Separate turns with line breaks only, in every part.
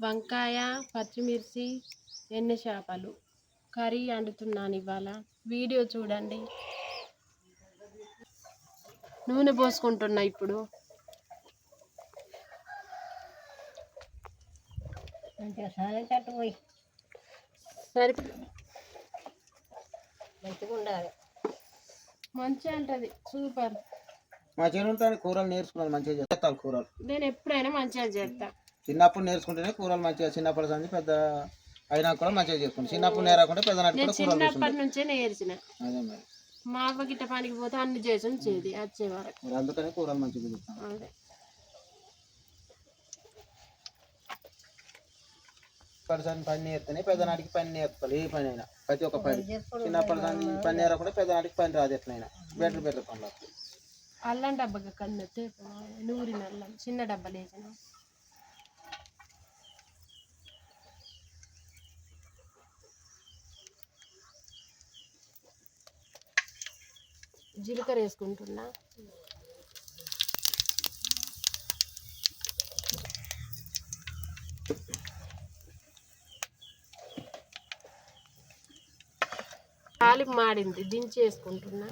వంకాయ, పచ్చిమిర్చి, ఎన్ని చేపలు కర్రీ వండుతున్నాను ఇవాళ. వీడియో చూడండి. నూనె పోసుకుంటున్నా ఇప్పుడు. సరి మంచిగా ఉండాలి. మంచిగా ఉంటుంది. సూపర్.
మంచిగా ఉంటుంది. కూరలు నేర్చుకున్నాను, మంచిగా చేస్తాను కూరలు.
నేను ఎప్పుడైనా మంచిగా చేస్తా.
చిన్నప్పుడు నేర్చుకుంటేనే కూరలు మంచిగా, చిన్నప్పటి నుంచి పెద్ద అయినా కూడా మంచిగా చేసుకుంటాను. చిన్నప్పుడు నేర్చుకుంటే పెద్ద
నేను చిన్నప్పటి నుంచే నేర్చిన.
అదే మరి
మా అవ్వ గిట్ట పనికి పోతే అన్ని చేసి ఉంచేది వచ్చే వరకు.
మరి అందుకని కూరలు మంచిగా చేస్తాను.
అదే
పని నేర్తేనే పెద్దనాటికి పని నేర్పుతారు. ఏ పని అయినా ప్రతి ఒక్క పని. చిన్నప్పటి దాన్ని పని నేర్పకుండా పెద్దనాటికి పని రాదు. ఎట్లయినా బెటర్ బెటర్ పనులు.
అల్లం డబ్బా కన్నట్టే నూరిన అల్లం చిన్న డబ్బా లేచిన. జీలకర్ర వేసుకుంటున్నా. తాలింపు మాడింది, దించి వేసుకుంటున్నా.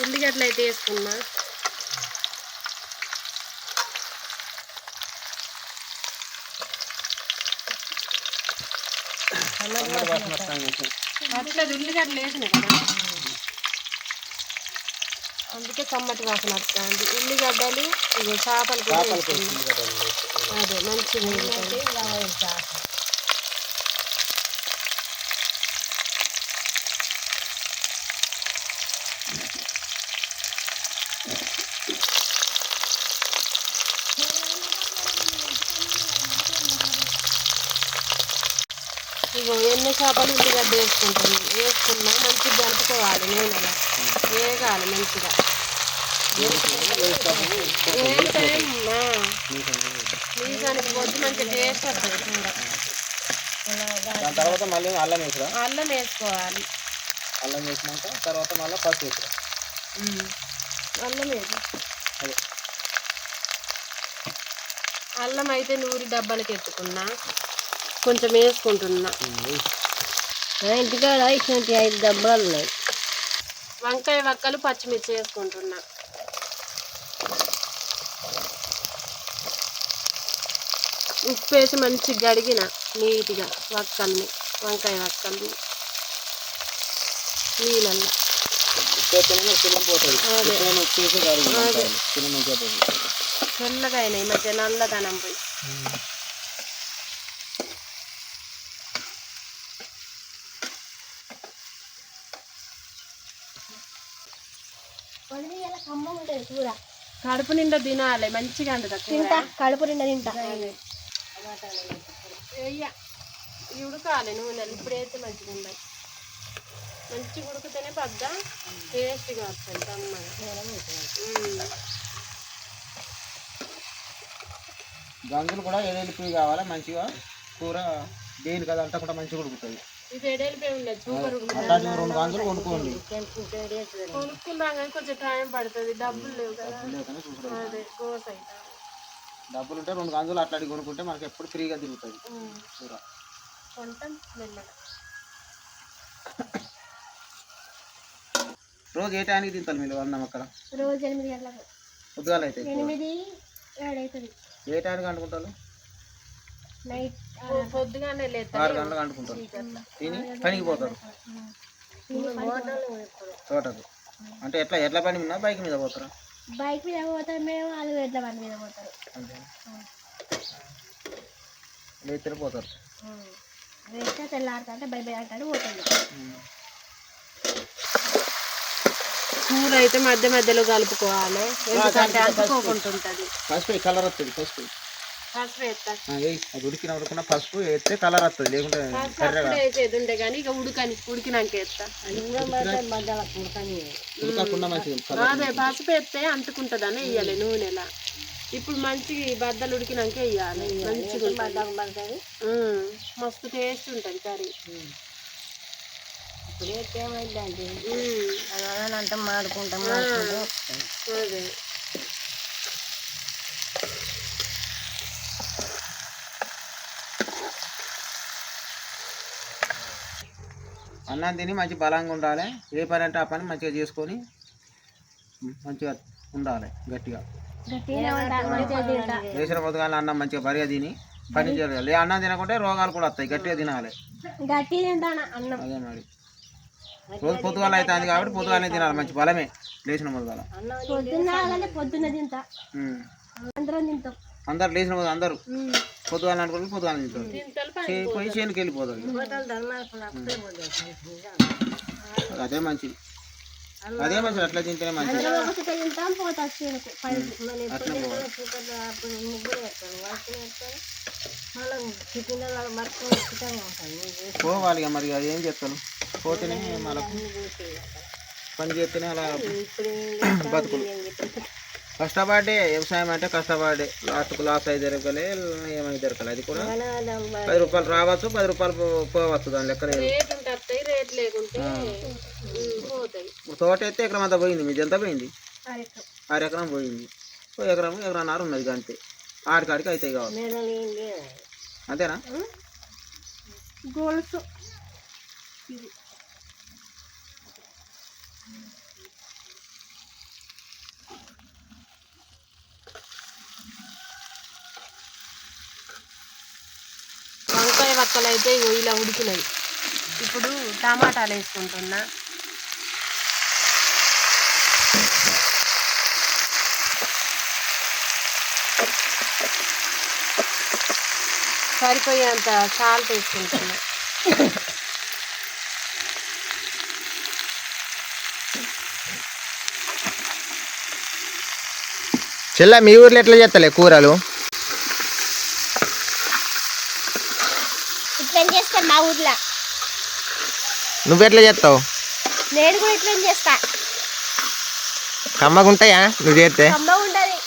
ఉల్లిగడ్డలు అయితే వేసుకున్నా. అట్లేదు ఉల్లిగడ్డలు వేసిన కదా, అందుకే కమ్మటి వాసన వస్తుంది. ఉల్లిగడ్డలు ఇక చేపలు కూడా వేసుకున్నా. అదే మంచిగా. ఇగో ఎన్ని చేపలు ఉల్లిగడ్డ వేసుకున్నా మంచిగా కలుపుకోవాలి. నూనెలా వేగాలి మంచిగా. నీసానికి పొద్దు మంచిగా టేస్ట్ వస్తుంది కూర.
తర్వాత మళ్ళీ అల్లం వేసురా.
అల్లం వేసుకోవాలి.
అల్లం వేసినాక తర్వాత మళ్ళీ పసుపు వేసురా.
అల్లం వేసి అల్లం అయితే నూరి డబ్బాలకి ఎత్తుకున్నా. కొంచెం వేసుకుంటున్నా.
ఇంటికాడ 5 డబ్బాలు ఉన్నాయి.
వంకాయ వక్కలు పచ్చిమిర్చి వేసుకుంటున్నా. ఉప్పు వేసి మంచిగా గడిగిన నీట్గా వంకాయ వక్కల్ని నీళ్ళల్లో. తెల్లగా అయినాయి మధ్య నల్లదనం పోయి. కడుపు నిండా తినాలి, మంచిగా అంటదా
తింటా. కడుపు నిండా తింటా.
ఉడకాలి నూనెలు. ఇప్పుడు వేస్తే మంచిగా ఉన్నాయి. మంచిగా ఉడికితేనే పెద్ద టేస్ట్గా వస్తుంది కమ్మగా.
గంజులు కూడా ఎడెలిపి కావాలి మంచిగా. కూర దేని కదా అంతా కూడా మంచిగా ఉడుకుతుంది.
ఇది ఎడెలిపి ఉండదు, సూపర్ ఉడుకుతుంది.
2 గంజులు కొనుక్కోండి.
కొనుక్కుందాం కానీ కొంచెం టైం పడుతుంది. డబ్బులు లేవు కదా. అదే గోస్ అయితే
డబ్బులు ఉంటే 2 గంజులు అట్లాంటి కొనుక్కుంటే మనకి ఎప్పుడు ఫ్రీగా తిరుగుతుంది కూర.
కొంటాం మెల్లగా.
రోజు ఏ టైంకి తింటారు మీరు అన్నం అక్కడ?
రోజు 8 గంటలకు.
పొద్దుగాల అయితే
8, 7 అవుతుంది.
ఏ టైంకి వండుకుంటారు?
నైట్
పొద్దుగానే
6 గంటలకు వండుకుంటారు. తిని పనికి పోతారు తోటకు. అంటే ఎట్లా పని ఉన్నా బైక్ మీద పోతారా?
బైక్ మీద పోతారు మేము. వాళ్ళు ఎడ్ల బండి మీద పోతారు.
అంతే లేచి పోతారు.
వేస్తే తెల్లారుతుంటే బై అంటాడు పోతుంది.
కూర అయితే మధ్య మధ్యలో కలుపుకోవాలి, ఎందుకంటే అంటుకోకుంటుంటుంది.
పసుపు కలర్ వస్తుంది. పసుపు అది ఉడికిన పసుపు వేస్తే కలర్ వస్తుంది. లేకుంటే
వేసేది ఉండే కానీ ఇక ఉడికినాక వేస్తా.
ఉడకకుండా మంచిది.
అదే పసుపు వేస్తే అంటుకుంటుంది అని వేయాలి నూనెలా. ఇప్పుడు మంచి బద్దలు ఉడికినాక వేయాలి, మంచిగా ఉంటుంది. మస్తు టేస్ట్ ఉంటుంది కర్రీ.
ఇప్పుడు ఏమైందండి అంటే మాడుకుంటాం.
అదే
అన్నం తిని మంచి బలంగా ఉండాలి. ఏ పని అంటే ఆ పని మంచిగా చేసుకొని మంచిగా ఉండాలి. గట్టిగా వేసిన పొద్దుగాల అన్నం మంచిగా బరిగా తిని పని చేయాలి. అన్నం తినకుంటే రోగాలు కూడా వస్తాయి. గట్టిగా తినాలి. అదే మరి రోజు పొద్దుగాల అవుతుంది కాబట్టి పొద్దుగాలనే తినాలి. మంచి బలమే లేచిన మొదల
పొద్దున్న తింటా,
అందరు లేచిన మొదలు అందరూ పొద్దుగాల అనుకుంటే పొద్దుగాల తింటారు. పోయి చేనుకి వెళ్ళిపోతారు. అదే మంచిది. అదే మంచిది. అట్లా తింటేనే మంచిది. పోవాలి ఇక మరి అది ఏం చేస్తాను. పోతేనే మనకు పని చేస్తేనే అలా బతుకులు. కష్టపడే వ్యవసాయం అంటే కష్టపడే లాస్ట్కు లాస్ అయితే దొరకలే, ఏమైతే దొరకలే. అది కూడా 10 రూపాయలు రావచ్చు, 10 రూపాయలు పోవచ్చు. దాని లెక్క తోట అయితే ఎకరం అంతా పోయింది. మీది ఎంత పోయింది? 6 ఎకరం పోయింది. ఎకరన్నర ఉన్నది. అంతే ఆడికాడికి అవుతాయి కావాలి. అంతేనా?
గోల్స్
వంకాయ వక్కలు అయితే ఇలా ఉడికినాయి. ఇప్పుడు టమాటాలు వేసుకుంటున్నా. సరిపోయేంత సాల్ట్ వేసుకుంటున్నా.
చెల్ల మీ ఊర్లో ఎట్లా చేస్తలే కూరలు?
ఇట్లా చేస్తాను మా ఊర్లో.
నువ్వెట్లా చేస్తావు?
నేను కూడా ఇట్లా చేస్తా.
కమ్మగుంటాయా నువ్వు చేస్తే?
కమ్మగుంటది.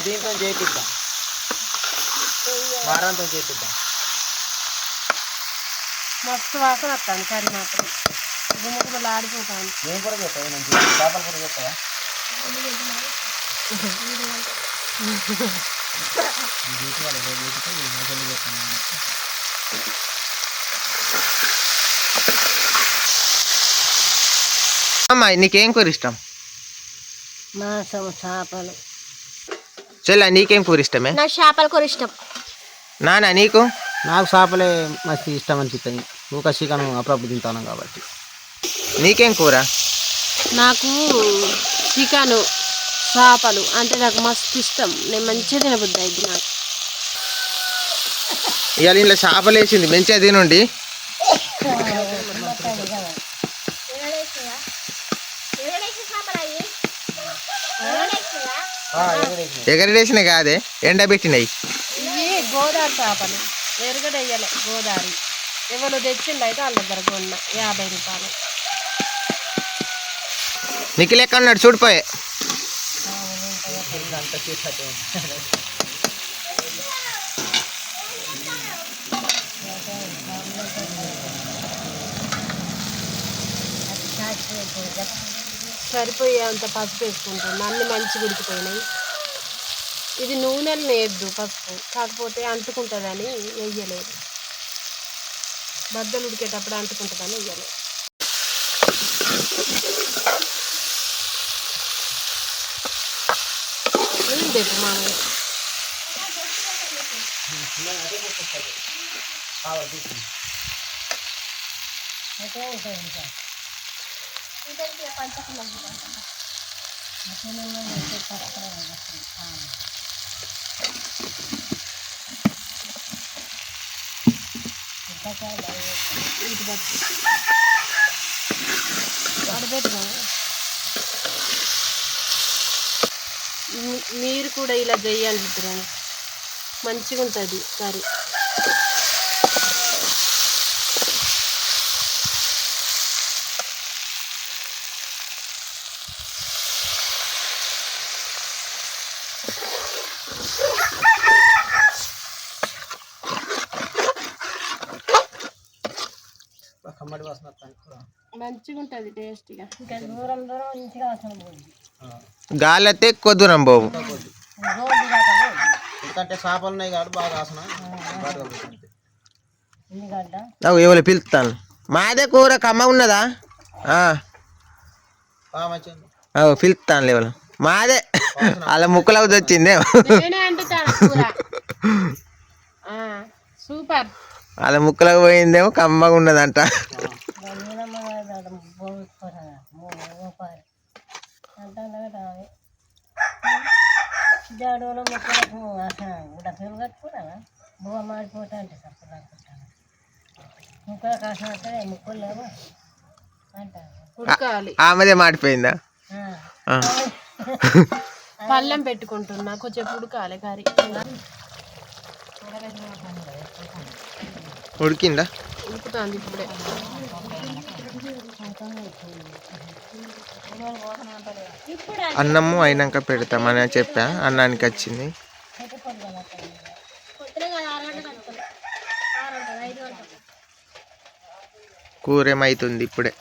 దీంతో చేపిద్దాం, వారంతో చేపిద్దాం.
మస్తు వాసన వస్తాను కర్రీ మాత్రం గుమ్మగుమ్మలు ఆడిపోతాను.
నేను కూడా చేస్తాను. మంచి చేపల కూర చేస్తావా? అమ్మా నీకేం కూర ఇష్టం?
మాంసం, చేపలు.
చెల్ల నీకేం కూర ఇష్టమే?
నాకు చేపల కూర ఇష్టం.
నానా నీకు? నాకు చేపలే మస్తు ఇష్టం అనిపిస్తుంది. నువ్వు చికెన్ అప్పుడప్పుడు తింటాను కాబట్టి. నీకేం కూర?
నాకు చికెను, చేపలు అంటే నాకు మస్తు ఇష్టం. నేను మంచిగా తినబుద్ది అయితే నాకు.
ఇవాళ ఇంట్లో చేపలు వేసింది, మంచిగా తినండి. ఎగరడేసినాయి కాదే, ఎండబెట్టినాయి.
ఇవి గోదావరి చేపలు, ఎరగడ వేయలే. గోదావరి ఎవరు తెచ్చిండు అయితే వాళ్ళ దగ్గర కొన్న 50 రూపాయలు.
నీకు లెక్క అన్నాడు చూడిపోయే.
సరిపోయే అంత పసుపు వేసుకుంటాను. అన్ని మంచిగా ఉడికిపోయినాయి. ఇది నూనెలు వేయద్దు పసుపు, కాకపోతే అంటుకుంటుందని వేయలేదు. బద్దలు ఉడికేటప్పుడు అంటుకుంటుందని వేయలేదు. ఏంటి మామయ్య మీరు కూడా ఇలా చేయాలి ఫ్రెండ్స్, మంచిగా ఉంటుంది కర్రీ.
గుమ్మడి వాసన వస్తాను కూర
మంచిగా ఉంటుంది టేస్ట్గా.
ఇంకా దూరం దూరం మంచిగా అవసరం పోయింది.
గాలి అయితే ఎక్కువ దూరం పోవు.
రోజు దాకా పోయింది.
ఎందుకంటే చేపలు ఉన్నాయి కాబట్టి బాగా వాసన బాగా వస్తుంది.
ఎందుకంటే
ఎవరు పిలుస్తాను మాదే కూర కమ్మ ఉన్నదా
బాగా మంచిగా
పిలుస్తాను లేవలు మాదే అలా ముక్కలు అవుతుంది వచ్చిందే
నేనే అంటుతాను కూర. సూపర్.
అలా ముక్కలకు పోయిందేమో కమ్మగా ఉన్నదంట.
జాడలో ముక్కలకు డబ్బులు కట్టుకున్నా బువ్వ మాడిపోతా అంటే తప్పదు అనుకుంటాను. ముక్కలు కాసిన ముక్కలు లేవు అంటారు.
ఉడకాలి.
ఆమెదే మాడిపోయిందా?
పళ్ళెం పెట్టుకుంటున్నా కొంచెం ఉడకాలి కర్రీ.
ఉడికిందా?
ఉడుకుతుంది ఇప్పుడే.
అన్నము అయినాక పెడతామని చెప్పా. అన్నానికి వచ్చింది. కూర ఏమవుతుంది ఇప్పుడే.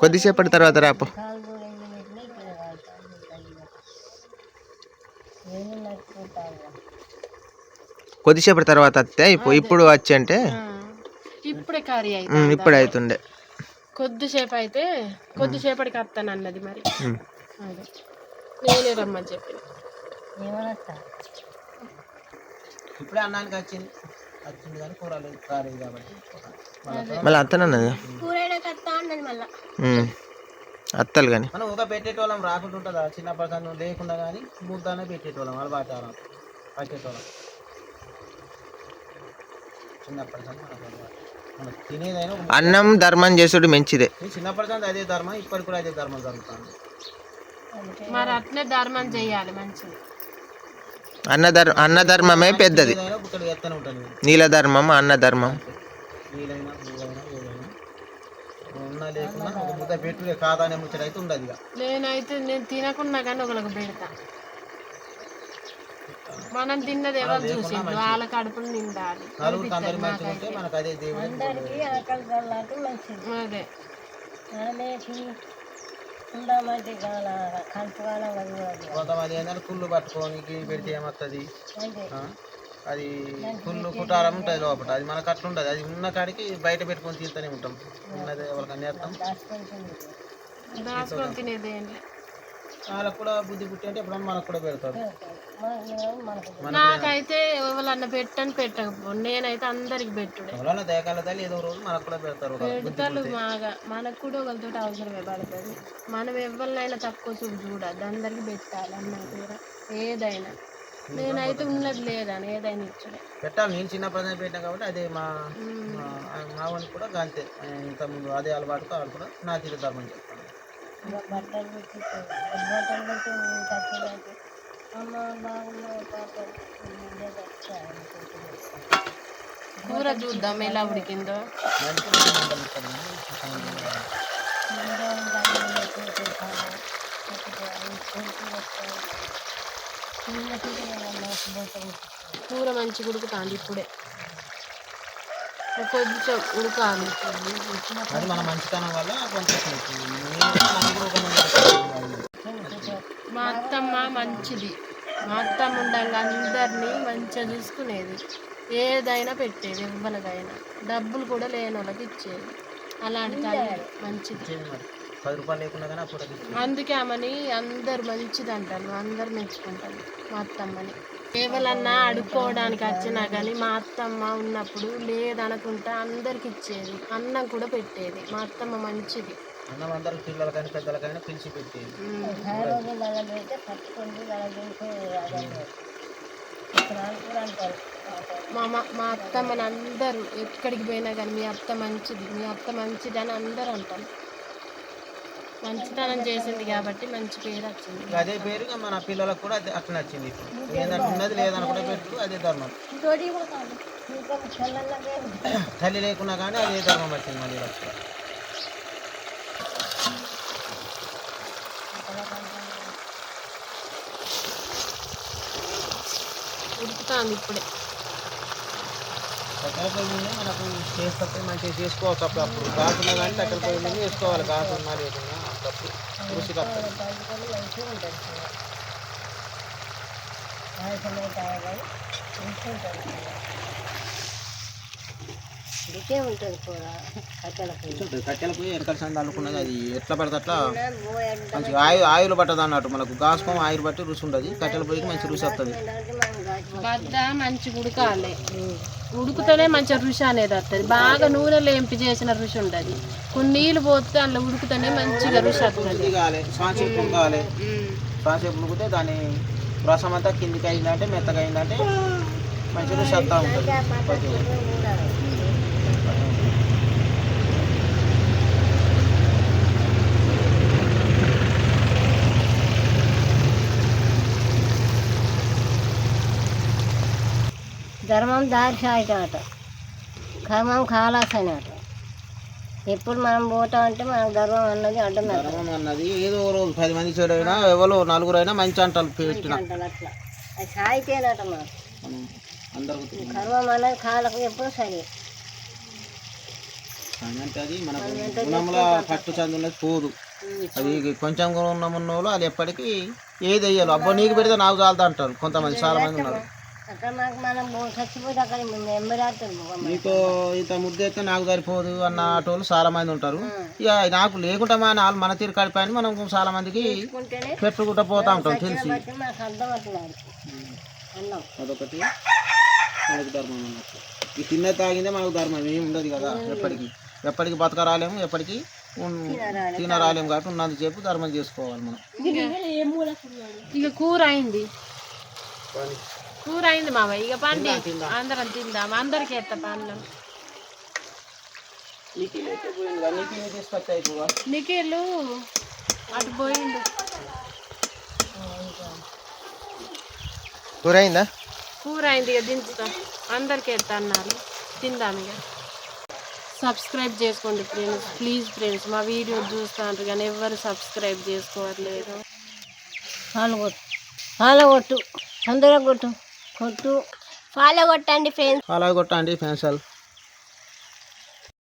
కొద్దిసేపటి తర్వాత రాపు. కొద్దిసేపటి తర్వాత వస్తే ఇప్పుడు వచ్చి అంటే
ఇప్పుడే కర్రీ అయితే
ఇప్పుడు అవుతుండే.
కొద్దిసేపు అయితే కొద్దిసేపటికి వస్తాను అన్నది. మరి అదే నేనే రమ్మని చెప్పిన.
ఇప్పుడే అన్నానికి వచ్చింది కానీ కూర లేదు కాలేదు కాబట్టి
మళ్ళీ అత్తనన్నది అత్తలు కానీ
మనం ఒక పెట్టేటోళ్ళం రాకుండా ఉంటుందా? చిన్నప్పటి లేకుండా కానీ ముద్దనే పెట్టేటోళ్ళం అలవాటారం పట్టేటోళ్ళం చిన్నప్పటి మనం తినేదైనా.
అన్నం ధర్మం చేసుడు మంచిదే.
చిన్నప్పటి అదే ధర్మం, ఇప్పటికి కూడా అదే ధర్మం జరుగుతుంది.
మరి అట్నే ధర్మం చేయాలి మంచిది.
అన్నధర్మమే పెద్దది. నీలధర్మం అన్నధర్మం.
నీళ్ళైనా పువ్వైనా ఏదైనా ఉన్నా లేకున్నా ఒక ముద్ద పెట్టుడే కాదనే ముచ్చట అయితే ఉండదు. ఇక
నేనైతే నేను తినకున్నా కానీ ఒకరికి పెడతా. మనం తిన్నది ఎవరు చూసి వాళ్ళ కడుపులు నిండాలి. అదే
కొంతమంది ఏంటంటే కుళ్ళు పట్టుకొని పెడితే ఏమవుతుంది, అది కుళ్ళు కుటారం ఉంటుంది లోపల. అది మనకు అట్లా ఉండదు. అది ఉన్న కాడికి బయట పెట్టుకొని తీస్తూనే ఉంటాం. ఉన్నది ఎవరికన్నా వేస్తాం
దాచుకొని తినేది.
వాళ్ళకు కూడా బుద్ధి పుట్టి అంటే ఎప్పుడన్నా మనకు కూడా పెడతారు.
నాకైతే ఎవరన్నా పెట్టకపో నేనైతే అందరికి పెట్టుడే.
ఎవరన్నా దయకాల తల్లి ఏదో రోజు మనకు కూడా పెడతారు.
పెడతారు బాగా. మనకు కూడా ఒకరితో అవసరమే పడుతుంది. మనం ఎవరినైనా తక్కువ చూడద్దు, అందరికి పెట్టాలి అన్న కూర ఏదైనా. నేనైతే ఉన్నది లేదని ఏదైనా ఇచ్చాడు
పెట్టాలి. నేను చిన్నప్పుడు పెట్టినా కాబట్టి అదే మా వానికి కూడా అంతే. ఇంతకుముందు అదే అలవాటుతో వాళ్ళు కూడా నా తీరు ధర్మం చెప్తాను.
కూర చూద్దాం ఎలా ఉడికిందో. కూర మంచిగా ఉడుకుతుంది ఇప్పుడే. కొంచెం ఉడకాలి.
అది మన మంచితనం వల్ల
మా అత్తమ్మ మంచిది. మా అత్తమ్మ ఉండగా అందరినీ మంచిగా చూసుకునేది. ఏదైనా పెట్టేది, ఎవరికైనా డబ్బులు కూడా లేని వాళ్ళకి ఇచ్చేది. అలాంటి తల్లి మంచిది.
10 రూపాయలు లేకుండా కానీ అప్పుడు
అందుకే ఆమెని అందరు మంచిది అంటారు, అందరు మెచ్చుకుంటారు మా అత్తమ్మని. ఎవరన్నా అడుక్కోవడానికి వచ్చినా కానీ మా అత్తమ్మ ఉన్నప్పుడు లేదనుకుంటా అందరికి ఇచ్చేది. అన్నం కూడా పెట్టేది. మా అత్తమ్మ మంచిది.
అన్నం అందరూ పిల్లలకైనా పెద్దలకైనా పిలిచి పెట్టేది.
మా అత్తమ్మని అందరూ ఎక్కడికి పోయినా కానీ మీ అత్త మంచిది, మీ అత్త మంచిది అని అందరూ అంటారు. మంచితనం చేసింది కాబట్టి మంచి పేరు వచ్చింది.
ఇక అదే పేరు ఇక మన పిల్లలకు కూడా అదే అట్లా నచ్చింది. ఇప్పుడు ఏంటంటే ఉన్నది లేదని కూడా పెట్టు, అదే ధర్మం. తల్లి లేకున్నా కానీ అదే ధర్మం వచ్చింది మళ్ళీ లక్ష.
ఉడుకుతుంది ఇప్పుడే.
కట్టెల పొయ్యి మీద మనకు చేస్తే మంచిగా చేసుకోవచ్చు. అప్పుడప్పుడు ఘాటు ఉన్నా కానీ కట్టెల పొయ్యి మీద వేసుకోవాలి. ఘాటు ఉన్నా లేకున్నా అప్పుడప్పుడు రుచి కట్టదు.
ఇదే ఉంటుంది కూర కట్టెల పొయ్యి.
కట్టెల పొయ్యి ఎనకల సంది అనుకున్నది అది ఎట్లా పడితే అట్లా మంచిగా ఆయిల్ పట్టదు అన్నట్టు. మనకు గాసుకం ఆయిల్ బట్టి రుచి ఉండదు. కట్టెల పొయ్యికి మంచి రుచి వస్తుంది.
బద్ద మంచిగా ఉడకాలి, ఉడుకుతూనే మంచిగా రుచి అనేది వస్తుంది. బాగా నూనెలో ఎంపి చేసిన రుచి ఉండదు. కొన్ని నీళ్ళు పోతే అందులో ఉడుకుతూనే మంచిగా రుచి వస్తుంది.
కావాలి సాంసేపు ఉడకాలి. సాంసేపు ఉడికితే దాని రసం అంతా కిందికి అయిందంటే మెత్తగా అయిందంటే మంచి రుచి వస్తూ ఉంటుంది.
ధర్మం దారి సాగుతాట, కర్మం కాలాసనట. ఎప్పుడు మనం పోతామంటే మనకు ధర్మం అన్నది అడ్డం
ధర్మం అన్నది ఏదో రోజు 10 మంది చెడైనా ఎవరో 4 అయినా మంచి అంటారు పెట్టిన
అంటారు. అట్లా అది సాగితేనట మనకు.
అందరికి
కర్మం అన్నది కాలకు ఎప్పుడు సరే.
అంటే అది మనకు గుణంలో పట్టు చందు ఉన్నది పోదు. అది కొంచెం గుణం ఉన్న వాళ్ళు అది ఎప్పటికీ ఏది వేయాలి. అబ్బో నీకు పెడితే నాకు చాలుతా అంటారు కొంతమంది, చాలా మంది ఉన్నారు.
అక్కడ మనకు మనం చచ్చిపోతే అక్కడ ఎంబడాడుతుంది.
నీకు ఇంత ముద్ద అయితే నాకు సరిపోదు అన్న వాళ్ళు చాలా మంది ఉంటారు. ఇక నాకు లేకుండా వాళ్ళు మన తీరు కడిపోయి మనం చాలా మందికి పెట్టుకుంటూ పోతా ఉంటాం తెలిసి.
మనకు అర్థం అవుతుంది అన్నం.
అదొకటి మనకు ధర్మం అన్నట్టు. ఈ తిన్న తాగిందే మనకు ధర్మం ఏమి ఉండదు కదా. ఎప్పటికి బతకరాలేము, ఎప్పటికీ తినరాలేము కాబట్టి ఉన్నంతసేపు ధర్మం చేసుకోవాలి మనం.
ఇక కూర అయింది మావయ్య. ఇక పండి అందరం తిందాం. అందరికి ఎత్త పండ్లం. నిఖిల్ అటు పోయిండు.
కూర అయిందా?
కూర అయింది. ఇక దించుతాం. అందరికి ఎత్తా అన్నారు. తిందాం. ఇక సబ్స్క్రైబ్ చేసుకోండి ఫ్రెండ్స్, ప్లీజ్ ఫ్రెండ్స్. మా వీడియో చూస్తాంటారు కానీ ఎవరు సబ్స్క్రైబ్ చేసుకోవట్లేదు.
ఫాలో కొట్టు, తొందరగా కొట్టు, ఫాలో కొట్టండి ఫ్రెండ్స్.
అలా కొట్టండి ఫ్రెండ్స్.